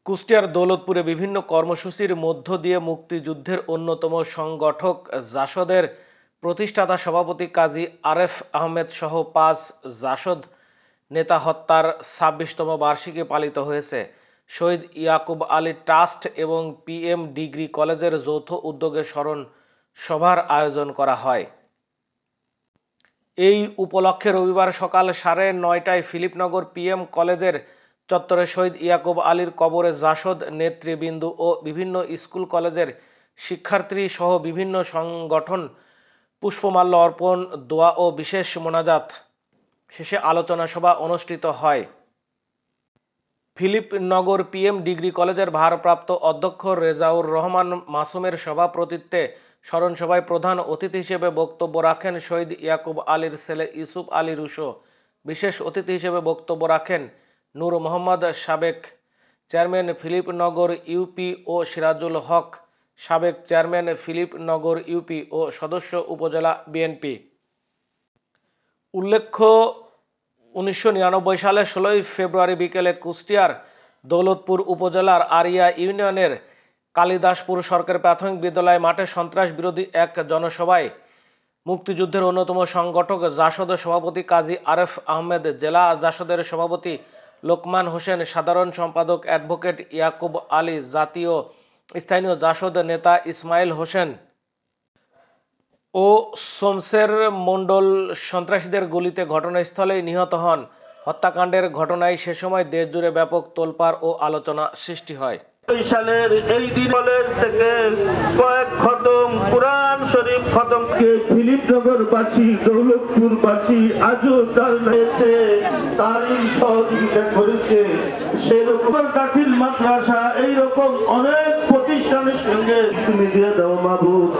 কুষ্টিয়ার দৌলতপুরে বিভিন্ন কর্মসূচির মধ্য দিয়ে মুক্তিযুদ্ধের অন্যতম সংগঠক জাসদের প্রতিষ্ঠাতা সভাপতি কাজী আরেফ আহমেদ সহ ৫ জাসদ নেতা হত্যার ২৬তম বার্ষিকী পালিত হয়েছে। শহীদ ইয়াকুব আলী ট্রাস্ট এবং পিএম ডিগ্রি কলেজের যৌথ উদ্যোগে স্মরণ সভার আয়োজন করা হয়। এই উপলক্ষে রবিবার সকাল ৯:৩০টায় ফিলিপনগর পিএম কলেজের চত্বরে শহীদ ইয়াকুব আলীর কবরে জাসদ নেতৃবৃন্দ ও বিভিন্ন স্কুল কলেজের শিক্ষার্থী সহ বিভিন্ন সংগঠন পুষ্পমাল্য অর্পণ, দোয়া ও বিশেষ মোনাজাত শেষে আলোচনা সভা অনুষ্ঠিত হয়। ফিলিপনগর পিএম ডিগ্রি কলেজের ভারপ্রাপ্ত অধ্যক্ষ রেজাউর রহমান মাসুমের সভাপতিত্বে স্মরণ সভায় প্রধান অতিথি হিসেবে বক্তব্য রাখেন শহীদ ইয়াকুব আলীর ছেলে ইউসুফ আলী রুশো। বিশেষ অতিথি হিসেবে বক্তব্য রাখেন নূর মোহাম্মদ, সাবেক চেয়ারম্যান ফিলিপনগর ইউপি ও সিরাজুল হক, সাবেক চেয়ারম্যান ফিলিপনগর ইউপি ও সদস্য উপজেলা বিএনপি। উল্লেখ্য, ১৯৯৯ সালে ১৬ ফেব্রুয়ারি বিকেলে কুষ্টিয়ার দৌলতপুর উপজেলার আরিয়া ইউনিয়নের কালিদাসপুর সরকারি প্রাথমিক বিদ্যালয় মাঠে সন্ত্রাস বিরোধী এক জনসভায় মুক্তিযুদ্ধের অন্যতম সংগঠক জাসদের সভাপতি কাজী আরেফ আহমেদ, জেলা জাসদের সভাপতি লোকমান হোসেন, সাধারণ সম্পাদক অ্যাডভোকেট ইয়াকুব আলী, জাতীয় স্থানীয় জাসদ নেতা ইসমাইল হোসেন ও শমসের মণ্ডল সন্ত্রাসীদের গুলিতে ঘটনাস্থলেই নিহত হন। হত্যাকাণ্ডের ঘটনায় সে সময় দেশ জুড়ে ব্যাপক তোলপাড় ও আলোচনা সৃষ্টি হয়। সালের এই দিন থেকে কয়েক খতম কুরআন শরীফ খতমকে ফিলিপনগরবাসী, দৌলতপুরবাসী আজও তার রয়েছে, তারই সহযোগিতা করেছে। সেরকম দাখিল মাদ্রাসা, এইরকম অনেক প্রতিষ্ঠানের সঙ্গে তুমি দিয়ে দাও মাবুদ।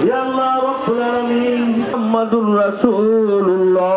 ইয়া আল্লাহ রাব্বুল আলামিন, মুহাম্মাদুর রাসূলুল্লাহ।